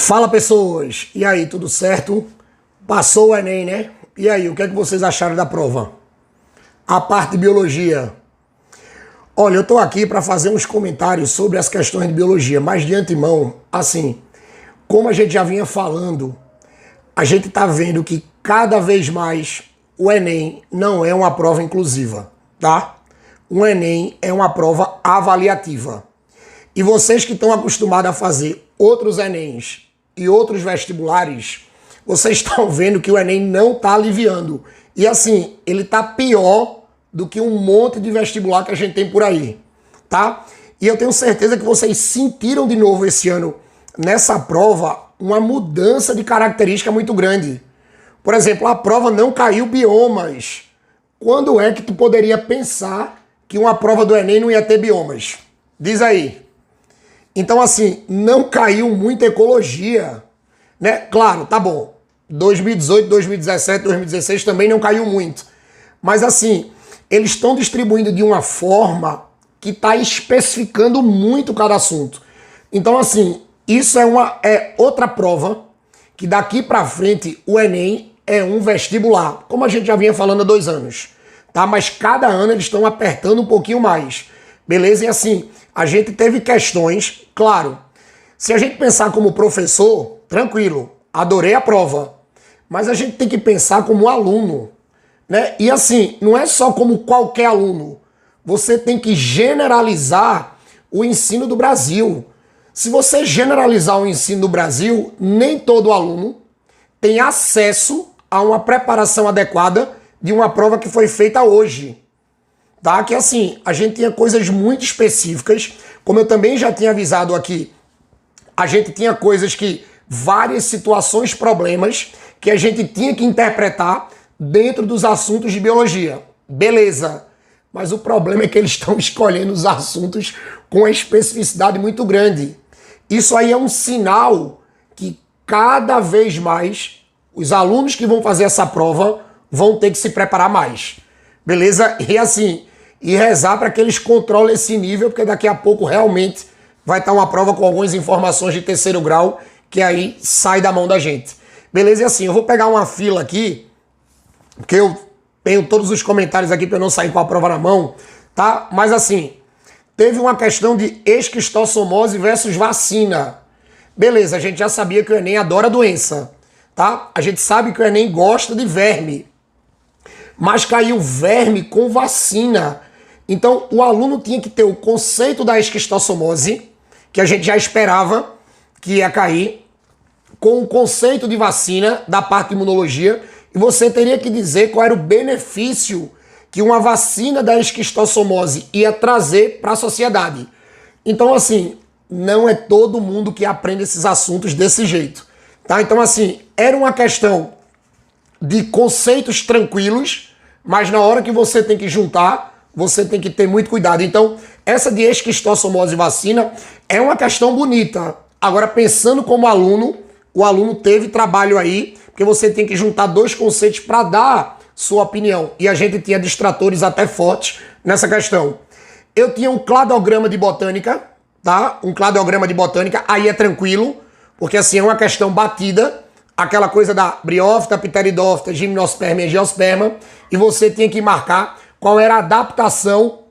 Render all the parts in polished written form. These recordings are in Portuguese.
Fala pessoas, e aí, tudo certo? Passou o Enem, né? E aí, o que é que vocês acharam da prova? A parte de biologia. Olha, eu tô aqui para fazer uns comentários sobre as questões de biologia, mas de antemão, assim, como a gente já vinha falando, a gente tá vendo que cada vez mais o Enem não é uma prova inclusiva, tá? O Enem é uma prova avaliativa. E vocês que estão acostumados a fazer outros Enems e outros vestibulares, vocês estão vendo que o Enem não está aliviando. E assim, ele está pior do que um monte de vestibular que a gente tem por aí, tá? E eu tenho certeza que vocês sentiram de novo esse ano, nessa prova, uma mudança de característica muito grande. Por exemplo, a prova não caiu biomas. Quando é que tu poderia pensar que uma prova do Enem não ia ter biomas? Diz aí. Então, assim, não caiu muita ecologia, né? Claro, tá bom. 2018, 2017, 2016 também não caiu muito. Mas, assim, eles estão distribuindo de uma forma que está especificando muito cada assunto. Então, assim, isso é outra prova que daqui para frente o Enem é um vestibular, como a gente já vinha falando há 2 anos, tá? Mas cada ano eles estão apertando um pouquinho mais, beleza? E assim, a gente teve questões, claro, se a gente pensar como professor, tranquilo, adorei a prova, mas a gente tem que pensar como aluno, né? E assim, não é só como qualquer aluno, você tem que generalizar o ensino do Brasil. Se você generalizar o ensino do Brasil, nem todo aluno tem acesso a uma preparação adequada de uma prova que foi feita hoje. Tá? Que assim, a gente tinha coisas muito específicas, como eu também já tinha avisado aqui, a gente tinha coisas que, várias situações, problemas, que a gente tinha que interpretar dentro dos assuntos de biologia. Beleza, mas o problema é que eles estão escolhendo os assuntos com uma especificidade muito grande. Isso aí é um sinal que cada vez mais os alunos que vão fazer essa prova vão ter que se preparar mais. Beleza? E assim, e rezar para que eles controlem esse nível, porque daqui a pouco realmente vai estar uma prova com algumas informações de 3º grau que aí sai da mão da gente. Beleza? E assim, eu vou pegar uma fila aqui, porque eu tenho todos os comentários aqui para eu não sair com a prova na mão, tá? Mas assim, teve uma questão de esquistossomose versus vacina. Beleza, a gente já sabia que o Enem adora doença, tá? A gente sabe que o Enem gosta de verme. Mas caiu verme com vacina. Então, o aluno tinha que ter o conceito da esquistossomose, que a gente já esperava que ia cair, com o conceito de vacina da parte de imunologia, e você teria que dizer qual era o benefício que uma vacina da esquistossomose ia trazer para a sociedade. Então, assim, não é todo mundo que aprende esses assuntos desse jeito, tá? Então, assim, era uma questão de conceitos tranquilos, mas na hora que você tem que juntar, você tem que ter muito cuidado. Então, essa de esquistossomose e vacina é uma questão bonita. Agora, pensando como aluno, o aluno teve trabalho aí, porque você tem que juntar 2 conceitos para dar sua opinião. E a gente tinha distratores até fortes nessa questão. Eu tinha um cladograma de botânica, tá? Um cladograma de botânica, aí é tranquilo, porque assim é uma questão batida, aquela coisa da briófita, pteridófita, gimnosperma e angiosperma, e você tinha que marcar qual era a adaptação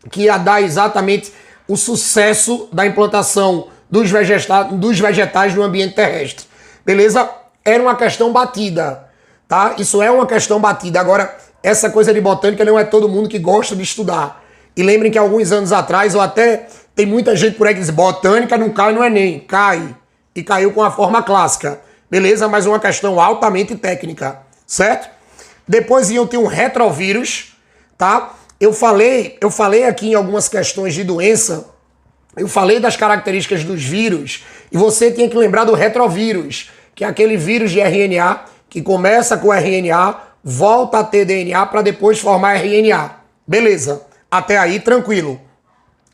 que ia dar exatamente o sucesso da implantação dos vegetais no ambiente terrestre. Beleza? Era uma questão batida, tá? Isso é uma questão batida. Agora, essa coisa de botânica não é todo mundo que gosta de estudar. E lembrem que alguns anos atrás, ou até tem muita gente por aí que diz, botânica não cai no Enem. Cai. E caiu com a forma clássica. Beleza? Mas uma questão altamente técnica, certo? Depois iam ter um retrovírus, tá? Eu falei aqui em algumas questões de doença, eu falei das características dos vírus, e você tem que lembrar do retrovírus, que é aquele vírus de RNA que começa com RNA, volta a ter DNA para depois formar RNA. Beleza, até aí tranquilo,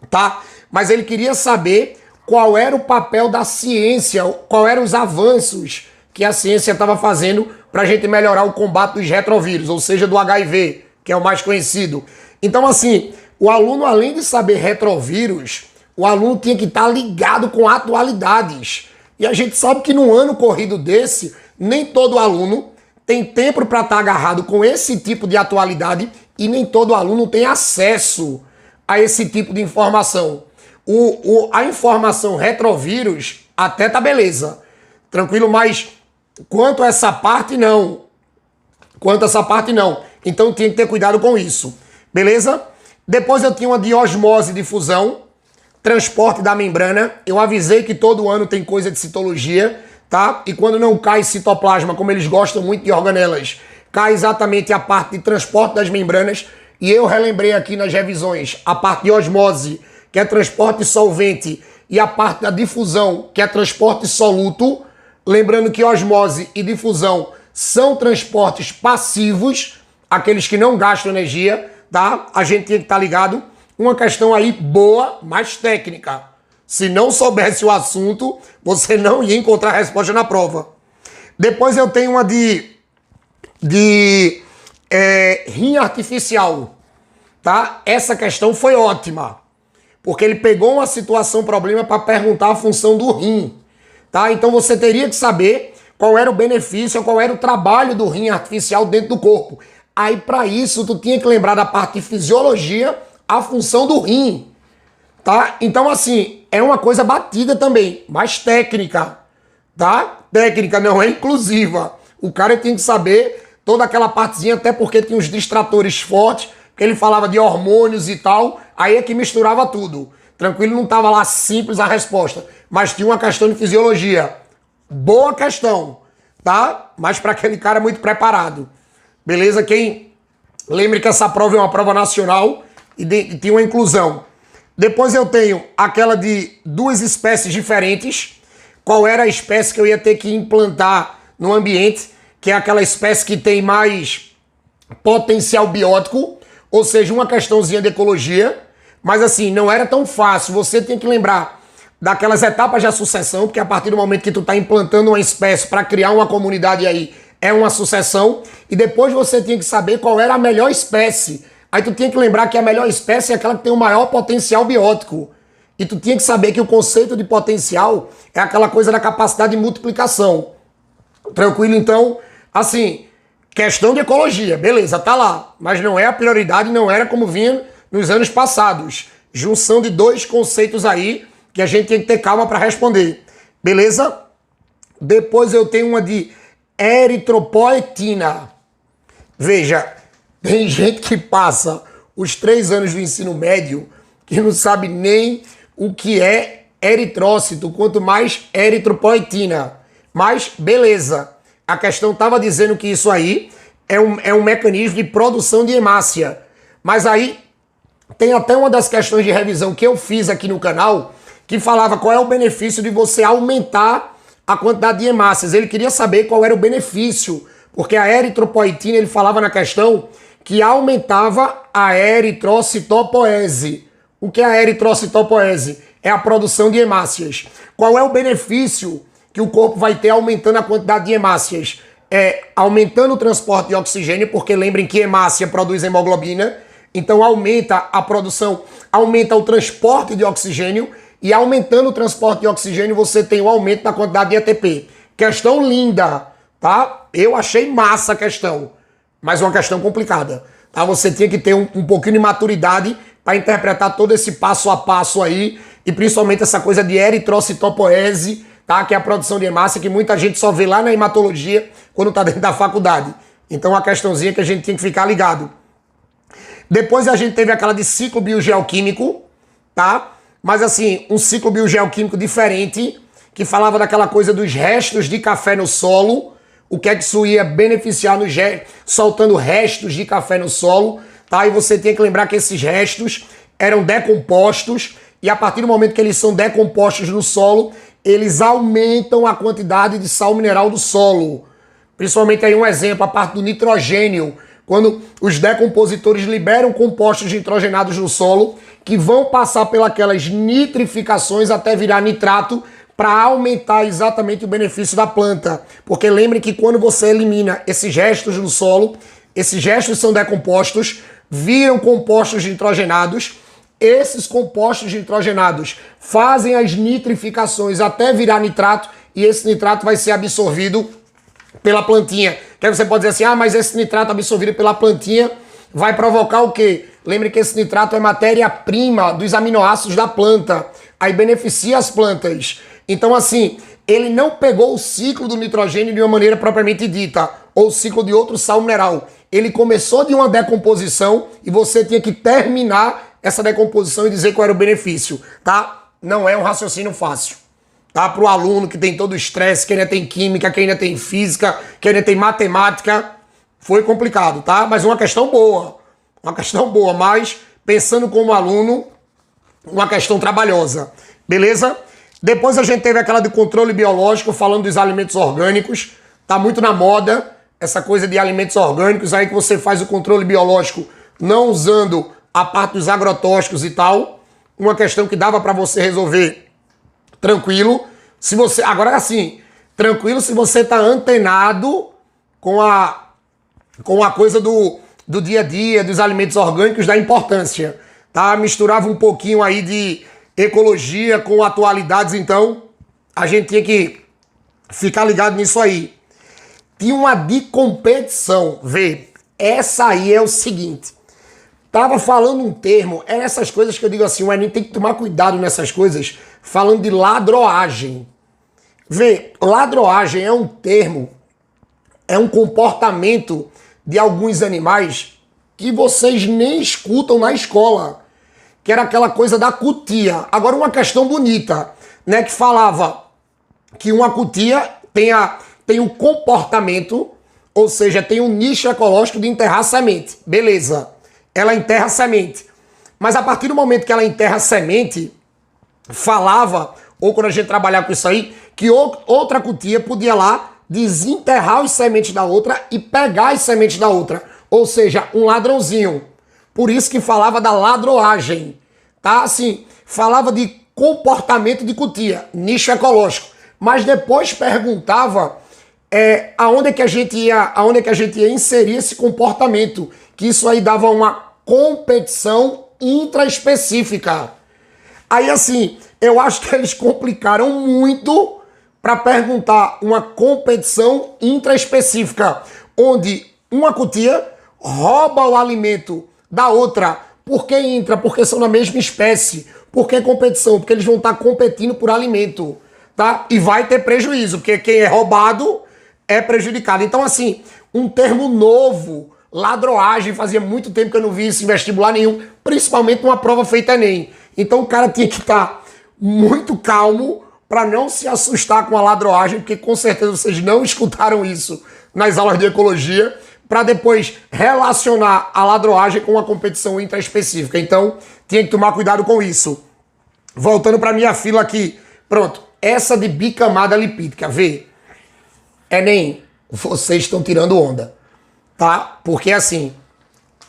tá? Mas ele queria saber qual era o papel da ciência, qual eram os avanços que a ciência estava fazendo para a gente melhorar o combate dos retrovírus, ou seja, do HIV, que é o mais conhecido. Então, assim, o aluno, além de saber retrovírus, o aluno tinha que estar ligado com atualidades. E a gente sabe que num ano corrido desse, nem todo aluno tem tempo para estar agarrado com esse tipo de atualidade e nem todo aluno tem acesso a esse tipo de informação. A informação retrovírus até tá beleza, tranquilo, mas quanto a essa parte não. Então tinha que ter cuidado com isso, beleza? Depois eu tinha uma de osmose de fusão, transporte da membrana. Eu avisei que todo ano tem coisa de citologia, tá? E quando não cai citoplasma, como eles gostam muito de organelas, cai exatamente a parte de transporte das membranas. E eu relembrei aqui nas revisões a parte de osmose, que é transporte solvente, e a parte da difusão, que é transporte soluto. Lembrando que osmose e difusão são transportes passivos, aqueles que não gastam energia, tá? A gente tem que estar ligado. Uma questão aí boa, mas técnica. Se não soubesse o assunto, você não ia encontrar a resposta na prova. Depois eu tenho uma de rim artificial, tá? Essa questão foi ótima, porque ele pegou uma situação, problema, para perguntar a função do rim, tá? Então você teria que saber qual era o benefício, qual era o trabalho do rim artificial dentro do corpo. Aí para isso tu tinha que lembrar da parte de fisiologia, a função do rim, tá? Então assim, é uma coisa batida também, mas técnica, tá? Técnica, não é inclusiva. O cara tem que saber toda aquela partezinha, até porque tinha uns distratores fortes, que ele falava de hormônios e tal, aí é que misturava tudo. Tranquilo, não tava lá simples a resposta, mas tinha uma questão de fisiologia. Boa questão, tá? Mas para aquele cara muito preparado. Beleza? Quem lembre que essa prova é uma prova nacional e tem uma inclusão. Depois eu tenho aquela de duas espécies diferentes. Qual era a espécie que eu ia ter que implantar no ambiente, que é aquela espécie que tem mais potencial biótico, ou seja, uma questãozinha de ecologia, mas assim, não era tão fácil. Você tem que lembrar daquelas etapas de sucessão, porque a partir do momento que tu está implantando uma espécie para criar uma comunidade aí, é uma sucessão, e depois você tinha que saber qual era a melhor espécie. Aí tu tinha que lembrar que a melhor espécie é aquela que tem o maior potencial biótico. E tu tinha que saber que o conceito de potencial é aquela coisa da capacidade de multiplicação. Tranquilo? Então, assim, questão de ecologia, beleza, tá lá. Mas não é a prioridade, não era como vinha nos anos passados. Junção de dois conceitos aí que a gente tem que ter calma para responder. Beleza? Depois eu tenho uma de eritropoetina. Veja, tem gente que passa os 3 anos do ensino médio que não sabe nem o que é eritrócito, quanto mais eritropoetina. Mas, beleza, a questão estava dizendo que isso aí é um mecanismo de produção de hemácia. Mas aí tem até uma das questões de revisão que eu fiz aqui no canal que falava qual é o benefício de você aumentar a quantidade de hemácias. Ele queria saber qual era o benefício, porque a eritropoetina, ele falava na questão que aumentava a eritrocitopoese. O que é a eritrocitopoese? É a produção de hemácias. Qual é o benefício que o corpo vai ter aumentando a quantidade de hemácias? É aumentando o transporte de oxigênio, porque lembrem que hemácia produz hemoglobina, então aumenta a produção, aumenta o transporte de oxigênio, e aumentando o transporte de oxigênio você tem o aumento da quantidade de ATP. Questão linda, tá? Eu achei massa a questão, mas uma questão complicada, tá? Você tinha que ter um pouquinho de maturidade para interpretar todo esse passo a passo aí, e principalmente essa coisa de eritrocitopoese, tá? Que é a produção de hemácia, que muita gente só vê lá na hematologia quando tá dentro da faculdade. Então uma questãozinha que a gente tem que ficar ligado. Depois a gente teve aquela de ciclo biogeoquímico, tá? Mas assim, um ciclo biogeoquímico diferente, que falava daquela coisa dos restos de café no solo, o que é que isso ia beneficiar no soltando restos de café no solo, tá? E você tem que lembrar que esses restos eram decompostos, e a partir do momento que eles são decompostos no solo, eles aumentam a quantidade de sal mineral do solo. Principalmente aí um exemplo, a parte do nitrogênio, quando os decompositores liberam compostos nitrogenados no solo, que vão passar pelas nitrificações até virar nitrato, para aumentar exatamente o benefício da planta. Porque lembre que quando você elimina esses restos no solo, esses restos são decompostos, viram compostos nitrogenados, esses compostos nitrogenados fazem as nitrificações até virar nitrato, e esse nitrato vai ser absorvido pela plantinha. Que aí você pode dizer assim, ah, mas esse nitrato absorvido pela plantinha vai provocar o quê? Lembre que esse nitrato é matéria-prima dos aminoácidos da planta. Aí beneficia as plantas. Então, assim, ele não pegou o ciclo do nitrogênio de uma maneira propriamente dita, ou o ciclo de outro sal mineral. Ele começou de uma decomposição e você tinha que terminar essa decomposição e dizer qual era o benefício, tá? Não é um raciocínio fácil, tá? Para o aluno que tem todo o estresse, que ainda tem química, que ainda tem física, que ainda tem matemática, foi complicado, tá? Mas uma questão boa, mas pensando como aluno, uma questão trabalhosa, beleza? Depois a gente teve aquela de controle biológico, falando dos alimentos orgânicos, tá muito na moda essa coisa de alimentos orgânicos, aí que você faz o controle biológico não usando a parte dos agrotóxicos e tal, uma questão que dava para você resolver tranquilo, se você, agora assim, tranquilo se você tá antenado com a coisa do dia a dia, dos alimentos orgânicos, da importância, tá? Misturava um pouquinho aí de ecologia com atualidades, então a gente tinha que ficar ligado nisso aí. Tinha uma de competição, vê, essa aí é o seguinte, tava falando um termo, é essas coisas que eu digo assim, o Enem tem que tomar cuidado nessas coisas, falando de ladroagem. Vê, ladroagem é um termo, é um comportamento de alguns animais que vocês nem escutam na escola, que era aquela coisa da cutia. Agora uma questão bonita, né, que falava que uma cutia tem um comportamento, ou seja, tem um nicho ecológico de enterrar semente. Beleza, ela enterra semente. Mas a partir do momento que ela enterra semente, falava, ou quando a gente trabalhava com isso aí, que outra cutia podia lá desenterrar as sementes da outra e pegar as sementes da outra. Ou seja, um ladrãozinho. Por isso que falava da ladroagem, tá? Assim, falava de comportamento de cutia, nicho ecológico. Mas depois perguntava aonde é que a gente ia inserir esse comportamento, que isso aí dava uma competição intraespecífica. Aí assim, eu acho que eles complicaram muito para perguntar uma competição intraespecífica, onde uma cutia rouba o alimento da outra. Por que intra? Porque são da mesma espécie. Por que competição? Porque eles vão estar competindo por alimento, tá? E vai ter prejuízo, porque quem é roubado é prejudicado. Então, assim, um termo novo, ladroagem, fazia muito tempo que eu não vi isso em vestibular nenhum, principalmente numa prova feita Enem. Então o cara tinha que estar muito calmo para não se assustar com a ladroagem, porque com certeza vocês não escutaram isso nas aulas de ecologia, para depois relacionar a ladroagem com uma competição intraespecífica. Então, tinha que tomar cuidado com isso. Voltando para minha fila aqui. Pronto, essa de bicamada lipídica, vê? Enem, vocês estão tirando onda, tá? Porque assim,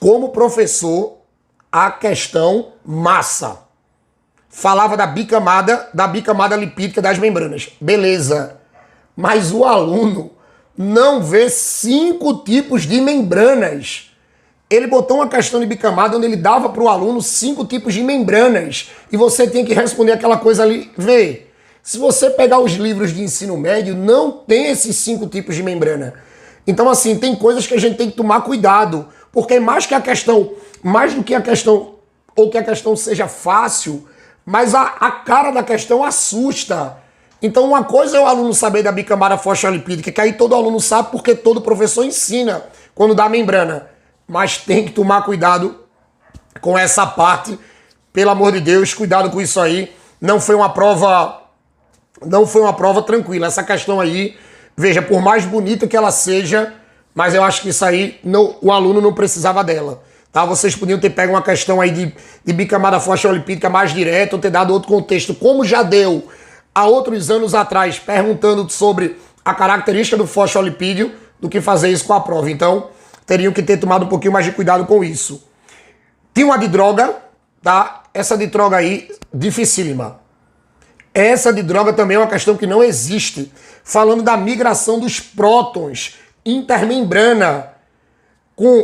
como professor, a questão massa. Falava da bicamada lipídica das membranas. Beleza. Mas o aluno não vê 5 tipos de membranas. Ele botou uma questão de bicamada onde ele dava para o aluno 5 tipos de membranas. E você tem que responder aquela coisa ali. Vê, se você pegar os livros de ensino médio, não tem esses 5 tipos de membrana. Então, assim, tem coisas que a gente tem que tomar cuidado. Porque mais do que a questão, ou que a questão seja fácil, mas a cara da questão assusta. Então uma coisa é o aluno saber da bicamada fosfolipídica, que aí todo aluno sabe porque todo professor ensina quando dá membrana. Mas tem que tomar cuidado com essa parte, pelo amor de Deus, cuidado com isso aí. Não foi uma prova tranquila. Essa questão aí, veja, por mais bonita que ela seja, mas eu acho que isso aí o aluno não precisava dela. Tá? Vocês podiam ter pego uma questão aí de bicamada fosfolipídica mais direta ou ter dado outro contexto, como já deu há outros anos atrás, perguntando sobre a característica do fosfolipídio, do que fazer isso com a prova. Então, teriam que ter tomado um pouquinho mais de cuidado com isso. Tinha uma de droga, tá? Essa de droga aí, dificílima. Essa de droga também é uma questão que não existe. Falando da migração dos prótons intermembrana,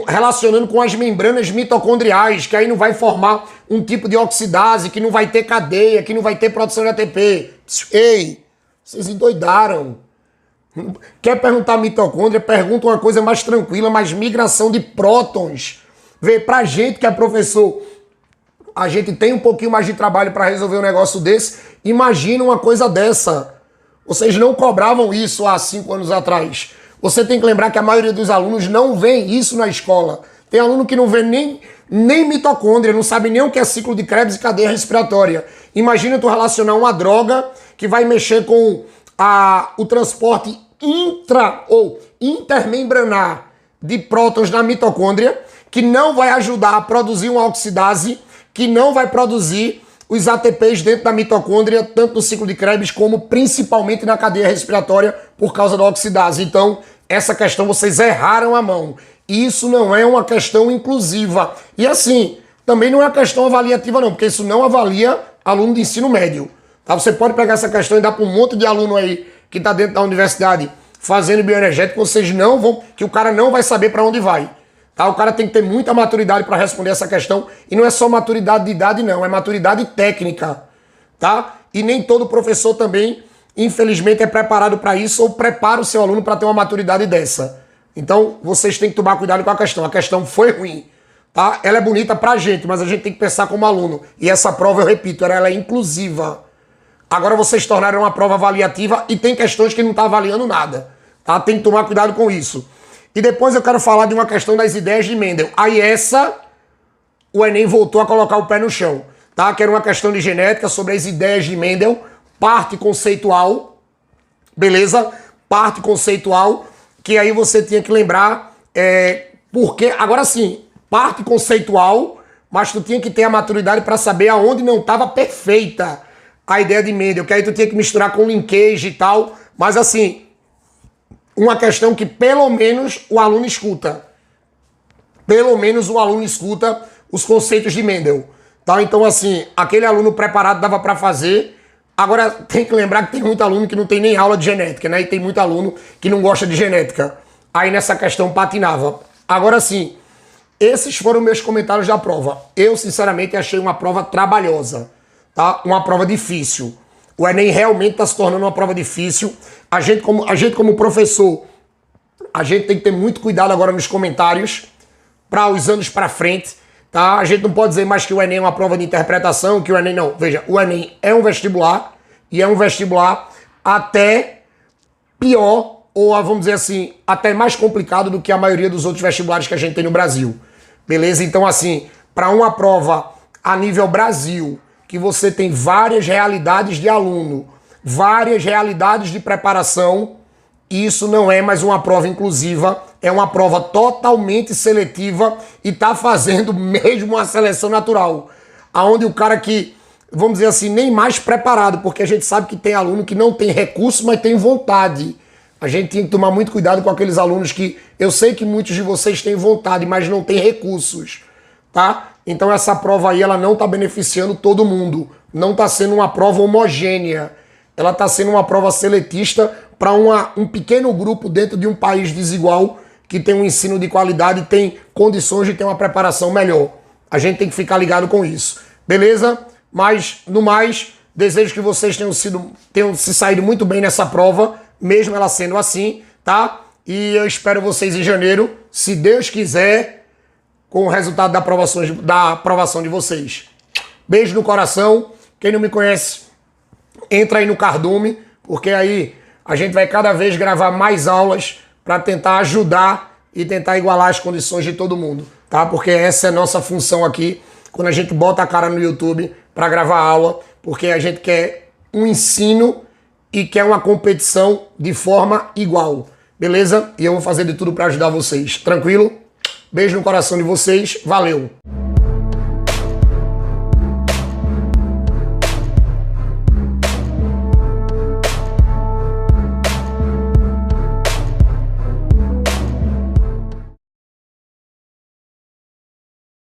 relacionando com as membranas mitocondriais, que aí não vai formar um tipo de oxidase, que não vai ter cadeia, que não vai ter produção de ATP. Ei, Vocês endoidaram. Quer perguntar mitocôndria? Pergunta uma coisa mais tranquila, mais migração de prótons. Vê, pra gente que é professor, a gente tem um pouquinho mais de trabalho para resolver um negócio desse. Imagina uma coisa dessa. Vocês não cobravam isso há 5 anos atrás. Você tem que lembrar que a maioria dos alunos não vê isso na escola. Tem aluno que não vê nem mitocôndria, não sabe nem o que é ciclo de Krebs e cadeia respiratória. Imagina tu relacionar uma droga que vai mexer com o transporte intra ou intermembranar de prótons na mitocôndria, que não vai ajudar a produzir uma oxidase, que não vai produzir os ATPs dentro da mitocôndria, tanto no ciclo de Krebs como principalmente na cadeia respiratória por causa da oxidase. Então, essa questão vocês erraram a mão. Isso não é uma questão inclusiva. E assim, também não é uma questão avaliativa não, porque isso não avalia aluno de ensino médio. Tá? Você pode pegar essa questão e dar para um monte de aluno aí que está dentro da universidade fazendo bioenergético, vocês não vão, que o cara não vai saber para onde vai. Tá? O cara tem que ter muita maturidade para responder essa questão. E não é só maturidade de idade não, é maturidade técnica. Tá? E nem todo professor também, infelizmente, é preparado para isso ou prepara o seu aluno para ter uma maturidade dessa. Então, vocês têm que tomar cuidado com a questão. A questão foi ruim. Tá? Ela é bonita pra gente, mas a gente tem que pensar como aluno. E essa prova, eu repito, ela é inclusiva. Agora vocês tornaram uma prova avaliativa e tem questões que não estão avaliando nada. Tá? Tem que tomar cuidado com isso. E depois eu quero falar de uma questão das ideias de Mendel. Aí essa, o Enem voltou a colocar o pé no chão. Tá? Que era uma questão de genética sobre as ideias de Mendel, parte conceitual, beleza? Parte conceitual, que aí você tinha que lembrar, porque, agora sim, parte conceitual, mas tu tinha que ter a maturidade para saber aonde não estava perfeita a ideia de Mendel, que aí tu tinha que misturar com linkage e tal, mas assim, uma questão que pelo menos o aluno escuta. Pelo menos o aluno escuta os conceitos de Mendel. Tá? Então assim, aquele aluno preparado dava para fazer. Agora tem que lembrar que tem muito aluno que não tem nem aula de genética, né? E tem muito aluno que não gosta de genética. Aí nessa questão patinava. Agora sim, esses foram meus comentários da prova. Eu sinceramente achei uma prova trabalhosa. Tá? Uma prova difícil. O Enem realmente está se tornando uma prova difícil. A gente como professor, a gente tem que ter muito cuidado agora nos comentários para os anos para frente. Tá? A gente não pode dizer mais que o Enem é uma prova de interpretação, que o Enem não. Veja, o Enem é um vestibular e é um vestibular até pior, ou vamos dizer assim, até mais complicado do que a maioria dos outros vestibulares que a gente tem no Brasil. Beleza? Então assim, para uma prova a nível Brasil, que você tem várias realidades de aluno, várias realidades de preparação, isso não é mais uma prova inclusiva, é uma prova totalmente seletiva e está fazendo mesmo uma seleção natural, aonde o cara que, vamos dizer assim, nem mais preparado, porque a gente sabe que tem aluno que não tem recurso, mas tem vontade. A gente tem que tomar muito cuidado com aqueles alunos que, eu sei que muitos de vocês têm vontade, mas não têm recursos, tá? Então essa prova aí, ela não está beneficiando todo mundo. Não está sendo uma prova homogênea. Ela está sendo uma prova seletista para um pequeno grupo dentro de um país desigual que tem um ensino de qualidade e tem condições de ter uma preparação melhor. A gente tem que ficar ligado com isso. Beleza? Mas, no mais, desejo que vocês tenham se saído muito bem nessa prova, mesmo ela sendo assim, tá? E eu espero vocês em janeiro, se Deus quiser, com o resultado da aprovação de vocês. Beijo no coração. Quem não me conhece, entra aí no Cardume, porque aí a gente vai cada vez gravar mais aulas para tentar ajudar e tentar igualar as condições de todo mundo, tá? Porque essa é a nossa função aqui, quando a gente bota a cara no YouTube para gravar aula, porque a gente quer um ensino e quer uma competição de forma igual, beleza? E eu vou fazer de tudo para ajudar vocês, tranquilo? Beijo no coração de vocês, valeu!